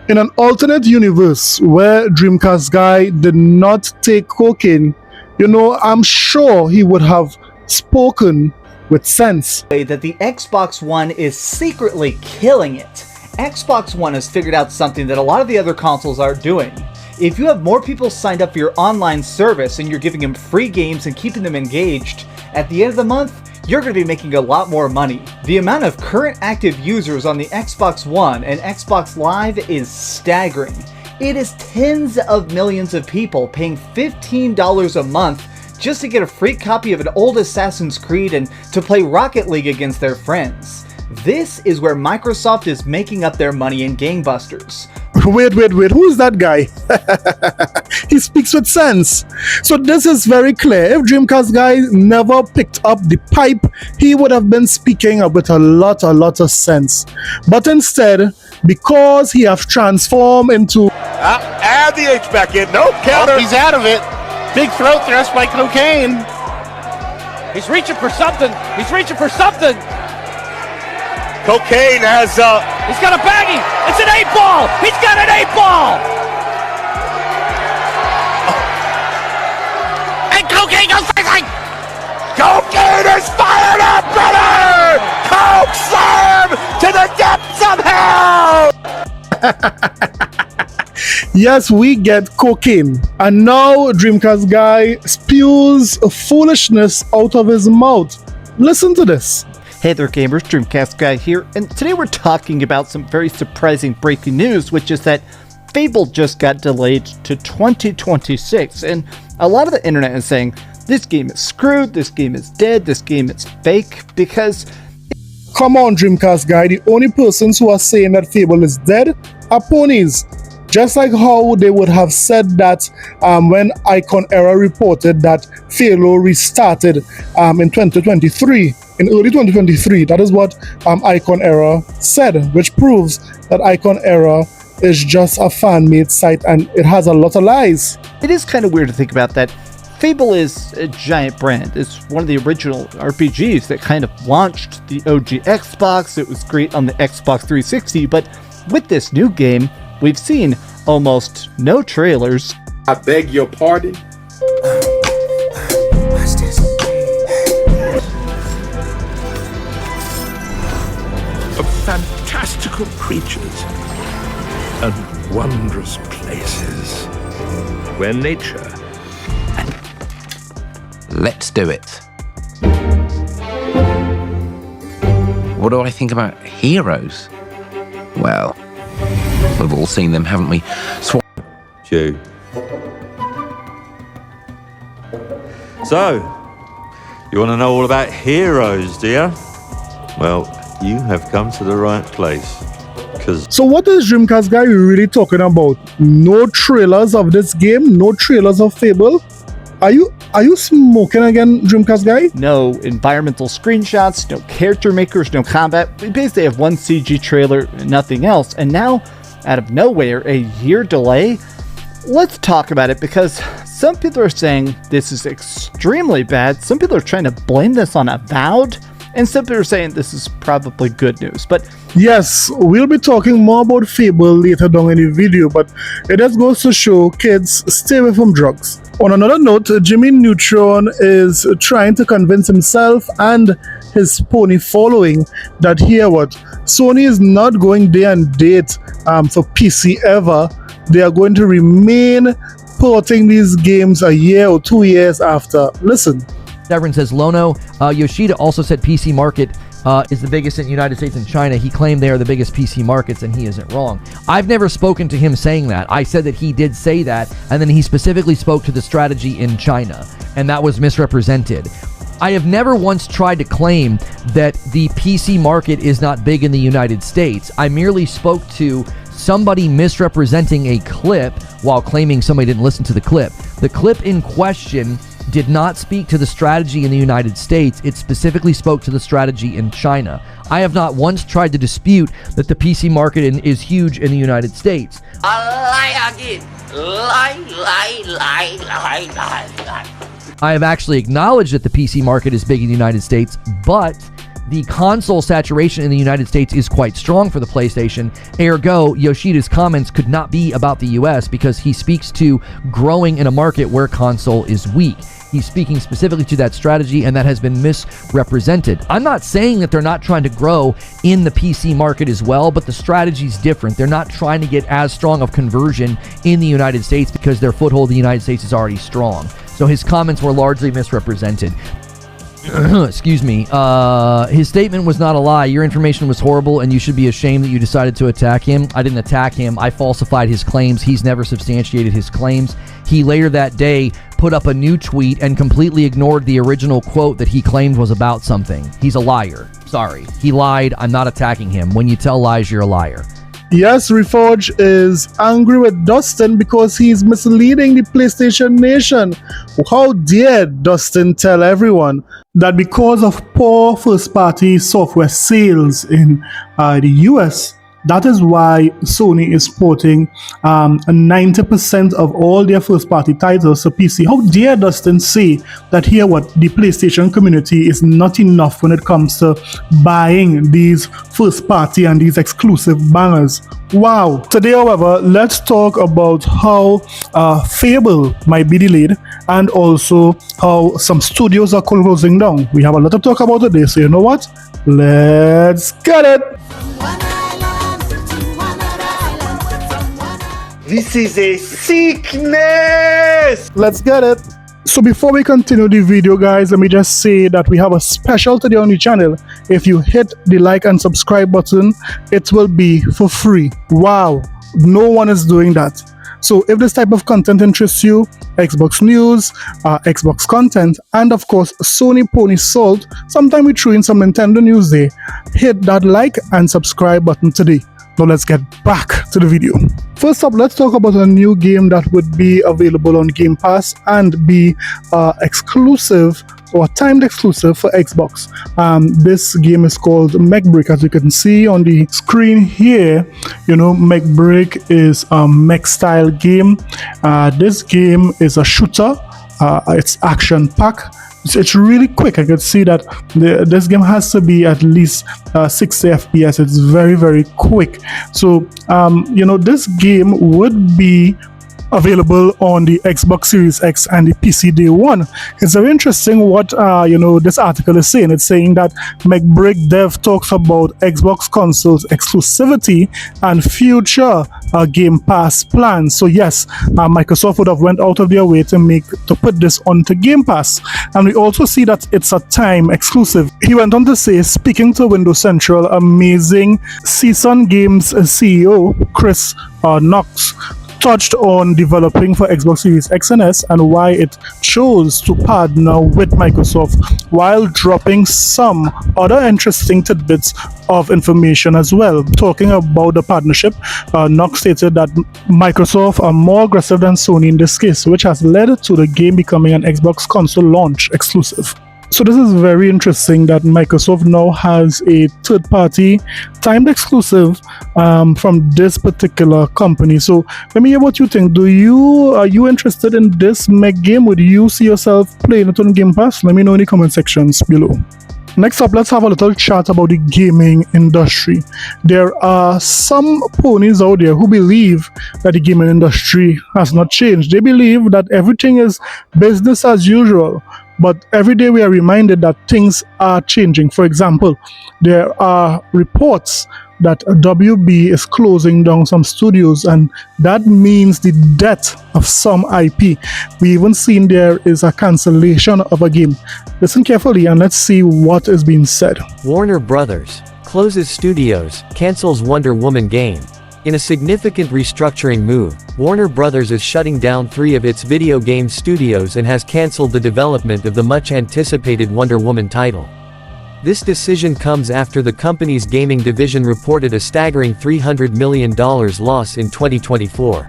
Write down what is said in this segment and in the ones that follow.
In an alternate universe where Dreamcast guy did not take cocaine, I'm sure he would have spoken with sense. That the Xbox One is secretly killing it. Xbox One has figured out something that a lot of the other consoles aren't doing. If you have more people signed up for your online service and you're giving them free games and keeping them engaged, at the end of the month, you're going to be making a lot more money. The amount of current active users on the Xbox One and Xbox Live is staggering. It is tens of millions of people paying $15 a month just to get a free copy of an old Assassin's Creed and to play Rocket League against their friends. This is where Microsoft is making up their money in gangbusters. Wait, who's that guy? He speaks with sense. So this is very clear. If Dreamcast guy never picked up the pipe, he would have been speaking with a lot of sense. But instead, because he have transformed into... add the H back in. No counter. Oh, he's out of it. Big throat thrust by cocaine. He's reaching for something. Cocaine has He's got a baggie. It's an 8-ball. He's got an 8-ball. And cocaine goes crazy. Cocaine is fired up, brother! Coke slam to the depths of hell! Yes, we get cocaine. And now Dreamcast guy spews foolishness out of his mouth. Listen to this. Hey there gamers, Dreamcast Guy here, and today we're talking about some very surprising breaking news, which is that Fable just got delayed to 2026, and a lot of the internet is saying, this game is screwed, this game is dead, this game is fake, because... Come on, Dreamcast guy, the only persons who are saying that Fable is dead are ponies. Just like how they would have said that when Icon Era reported that Fable restarted in 2023. In early 2023, that is what Icon Era said, which proves that Icon Era is just a fan-made site and it has a lot of lies. It is kind of weird to think about that. Fable is a giant brand. It's one of the original RPGs that kind of launched the OG Xbox. It was great on the Xbox 360, but with this new game, we've seen almost no trailers. I beg your pardon? What's this? Of fantastical creatures and wondrous places where nature... Let's do it. What do I think about heroes? Well, we've all seen them, haven't we? Chew. So, you want to know all about heroes, do you? Well, you have come to the right place. So what is Dreamcast guy really talking about? No trailers of this game? No trailers of Fable? Are you smoking again, Dreamcast guy? No environmental screenshots, no character makers, no combat. We basically have one CG trailer and nothing else. And now, out of nowhere, a year delay? Let's talk about it, because some people are saying this is extremely bad. Some people are trying to blame this on Avowed. And some people are saying this is probably good news. But yes, we'll be talking more about Fable later down in the video, but it just goes to show kids, stay away from drugs. On another note, Jimmy Neutron is trying to convince himself and his pony following that Sony is not going day and date for PC ever. They are going to remain porting these games a year or 2 years after. Listen. Severin says, Lono, Yoshida also said PC market is the biggest in the United States and China. He claimed they are the biggest PC markets, and he isn't wrong. I've never spoken to him saying that. I said that he did say that, and then he specifically spoke to the strategy in China, and that was misrepresented. I have never once tried to claim that the PC market is not big in the United States. I merely spoke to somebody misrepresenting a clip while claiming somebody didn't listen to the clip. The clip in question did not speak to the strategy in the United States. It specifically spoke to the strategy in China. I have not once tried to dispute that the PC market is huge in the United States. Lie again. Lie. I have actually acknowledged that the PC market is big in the United States, but the console saturation in the United States is quite strong for the PlayStation. Ergo, Yoshida's comments could not be about the US because he speaks to growing in a market where console is weak. He's speaking specifically to that strategy, and that has been misrepresented. I'm not saying that they're not trying to grow in the PC market as well, but the strategy's different. They're not trying to get as strong of conversion in the United States because their foothold in the United States is already strong. So his comments were largely misrepresented. Excuse me. His statement was not a lie. Your information was horrible, and you should be ashamed that you decided to attack him. I didn't attack him. I falsified his claims. He's never substantiated his claims. He later that day put up a new tweet and completely ignored the original quote that he claimed was about something. He's a liar. Sorry. He lied. I'm not attacking him. When you tell lies, you're a liar. Yes, Reforge is angry with Dustin because he's misleading the PlayStation Nation. How dare Dustin tell everyone that because of poor first-party software sales in the US, that is why Sony is porting 90% of all their first-party titles to PC. How dare Dustin say that here what the PlayStation community is not enough when it comes to buying these first-party and these exclusive bangers. Wow. Today, however, let's talk about how Fable might be delayed and also how some studios are closing down. We have a lot to talk about today, so you know what? Let's get it! This is a sickness! Let's get it! So before we continue the video, guys, let me just say that we have a special today on the channel. If you hit the like and subscribe button, it will be for free. Wow, no one is doing that. So if this type of content interests you, Xbox news, Xbox content, and of course Sony Pony Salt, sometime we threw in some Nintendo news there, hit that like and subscribe button today. Now let's get back to the video. First up, let's talk about a new game that would be available on Game Pass and be exclusive or timed exclusive for Xbox. This game is called Mecha Break. As you can see on the screen here, Mecha Break is a mech style game. This game is a shooter. It's action packed. It's really quick. I could see that this game has to be at least 60 FPS. It's very, very quick. So, this game would be available on the Xbox Series X and the PC day one. It's very interesting what this article is saying. It's saying that Mecha Break dev talks about Xbox consoles exclusivity and future Game Pass plans. So yes, Microsoft would have went out of their way to put this onto Game Pass, and we also see that it's a time exclusive. He went on to say, speaking to Windows Central, amazing Season Games CEO Chris Knox touched on developing for Xbox Series X and S and why it chose to partner with Microsoft, while dropping some other interesting tidbits of information as well. Talking about the partnership, Knox stated that Microsoft are more aggressive than Sony in this case, which has led to the game becoming an Xbox console launch exclusive. So this is very interesting that Microsoft now has a third-party timed exclusive from this particular company. So let me hear what you think. Are you interested in this mech game? Would you see yourself playing it on Game Pass? Let me know in the comment sections below. Next up, let's have a little chat about the gaming industry. There are some ponies out there who believe that the gaming industry has not changed. They believe that everything is business as usual. But every day we are reminded that things are changing. For example, there are reports that WB is closing down some studios, and that means the death of some IP. We even seen there is a cancellation of a game. Listen carefully and let's see what is being said. Warner Brothers closes studios, cancels Wonder Woman game. In a significant restructuring move, Warner Brothers is shutting down 3 of its video game studios and has cancelled the development of the much-anticipated Wonder Woman title. This decision comes after the company's gaming division reported a staggering $300 million loss in 2024.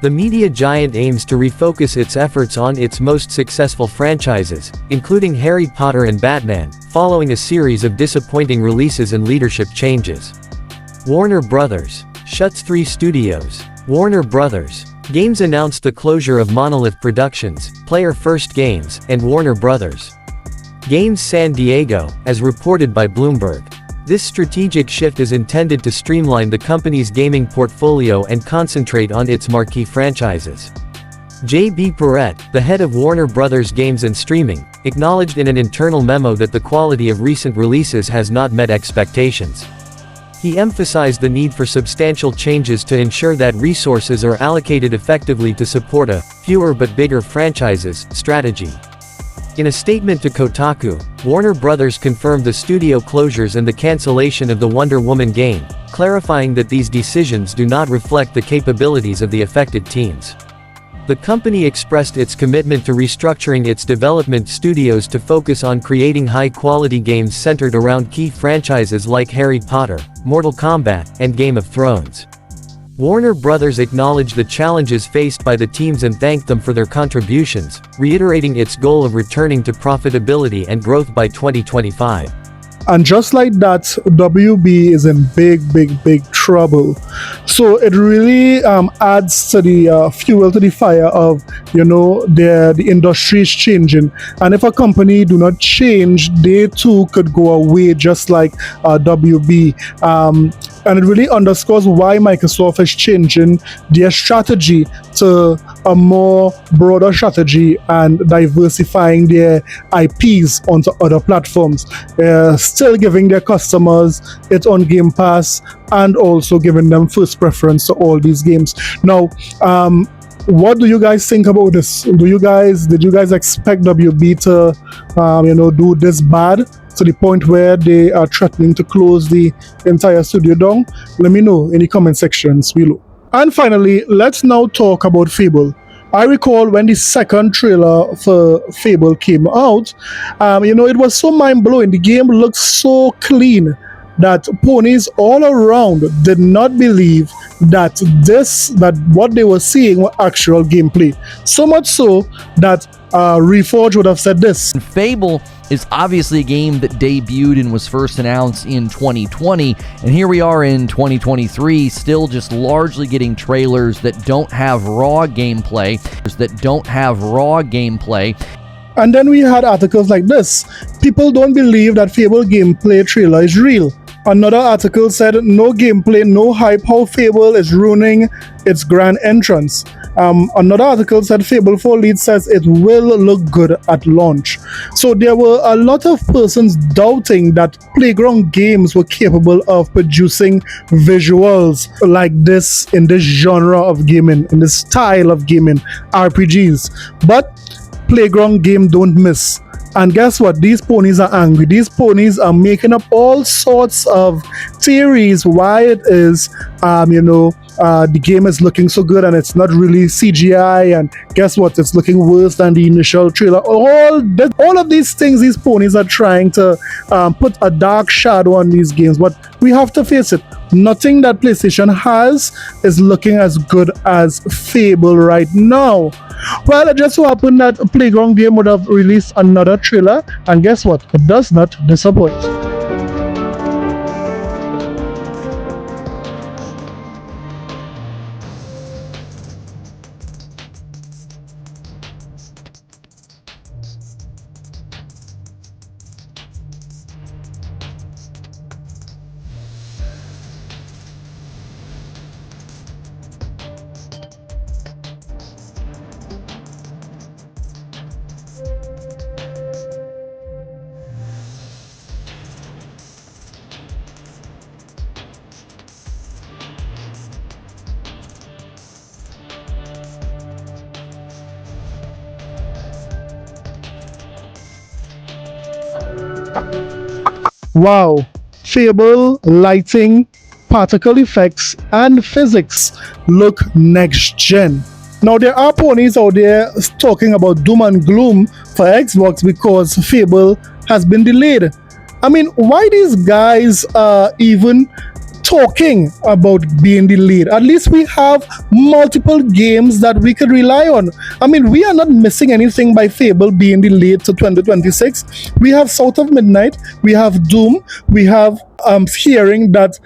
The media giant aims to refocus its efforts on its most successful franchises, including Harry Potter and Batman, following a series of disappointing releases and leadership changes. Warner Brothers shuts 3 studios. Warner Brothers Games announced the closure of Monolith Productions, Player First Games, and Warner Brothers. Games San Diego, as reported by Bloomberg. This strategic shift is intended to streamline the company's gaming portfolio and concentrate on its marquee franchises. J.B. Perrette, the head of Warner Bros. Games and Streaming, acknowledged in an internal memo that the quality of recent releases has not met expectations. He emphasized the need for substantial changes to ensure that resources are allocated effectively to support a fewer but bigger franchises strategy. In a statement to Kotaku, Warner Bros. Confirmed the studio closures and the cancellation of the Wonder Woman game, clarifying that these decisions do not reflect the capabilities of the affected teams. The company expressed its commitment to restructuring its development studios to focus on creating high-quality games centered around key franchises like Harry Potter, Mortal Kombat, and Game of Thrones. Warner Bros. Acknowledged the challenges faced by the teams and thanked them for their contributions, reiterating its goal of returning to profitability and growth by 2025. And just like that, WB is in big trouble. So it really adds to the fuel to the fire of, the industry is changing. And if a company do not change, they too could go away just like WB. And it really underscores why Microsoft is changing their strategy to a more broader strategy and diversifying their IPs onto other platforms. Still giving their customers it on Game Pass and also giving them first preference to all these games. Now, what do you guys think about this? Did you guys expect WB to, do this bad to the point where they are threatening to close the entire studio down? Let me know in the comment sections below. And finally, let's now talk about Fable. I recall when the second trailer for Fable came out, it was so mind-blowing. The game looked so clean that ponies all around did not believe that what they were seeing were actual gameplay. So much so that Reforge would have said this. Fable is obviously a game that debuted and was first announced in 2020, and here we are in 2023, still just largely getting trailers that don't have raw gameplay, And then we had articles like this. People don't believe that Fable gameplay trailer is real. Another article said no gameplay, no hype, how Fable is ruining its grand entrance. Another article said Fable 4 lead says it will look good at launch. So there were a lot of persons doubting that Playground Games were capable of producing visuals like this in this genre of gaming, in this style of gaming, RPGs. But Playground Game don't miss. And guess what? These ponies are angry. These ponies are making up all sorts of theories why it is, the game is looking so good and it's not really CGI. And guess what? It's looking worse than the initial trailer. All of these things, these ponies are trying to put a dark shadow on these games. But we have to face it. Nothing that PlayStation has is looking as good as Fable right now. Well, it just so happened that Playground Game would have released another trailer, and guess what? It does not disappoint. Wow, Fable, lighting, particle effects, and physics look next gen. Now there are ponies out there talking about doom and gloom for Xbox because Fable has been delayed. I mean, why these guys are even talking about being delayed? At least we have multiple games that we could rely on. I mean, we are not missing anything by Fable being delayed to 2026. We have South of Midnight, we have Doom, we have hearing that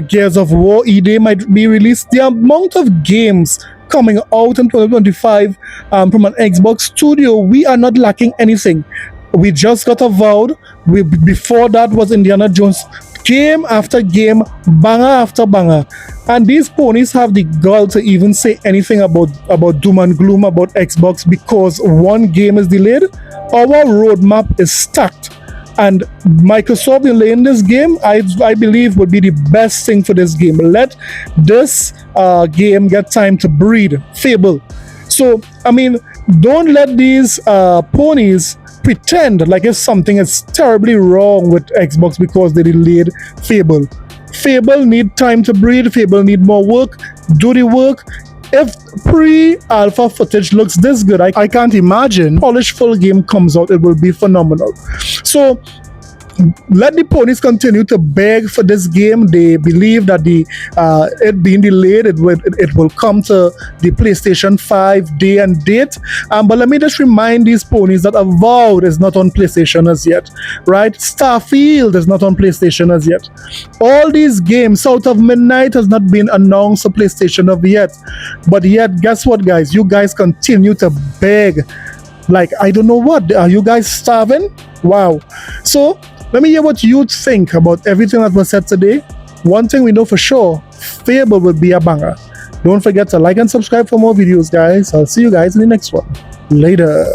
Gears of War ED might be released. The amount of games coming out in 2025 from an Xbox studio, we are not lacking anything. We just got avowed. Before that was Indiana Jones. Game after game, banger after banger. And these ponies have the gall to even say anything about doom and gloom about Xbox because one game is delayed. Our roadmap is stacked. And Microsoft delaying this game, I believe, would be the best thing for this game. Let this game get time to breathe. Fable. So, I mean, don't let these ponies pretend like if something is terribly wrong with Xbox because they delayed Fable. Fable need time to breathe. Fable need more work. Do the work. If pre-alpha footage looks this good, I can't imagine polished full game comes out, it will be phenomenal. So let the ponies continue to beg for this game. They believe that it being delayed, it will come to the PlayStation 5 day and date. But let me just remind these ponies that Avowed is not on PlayStation as yet, right? Starfield is not on PlayStation as yet. All these games, South of Midnight has not been announced to PlayStation of yet. But yet, guess what, guys? You guys continue to beg. Like, I don't know what. Are you guys starving? Wow. So let me hear what you think about everything that was said today. One thing we know for sure, Fable will be a banger. Don't forget to like and subscribe for more videos, guys. I'll see you guys in the next one. Later.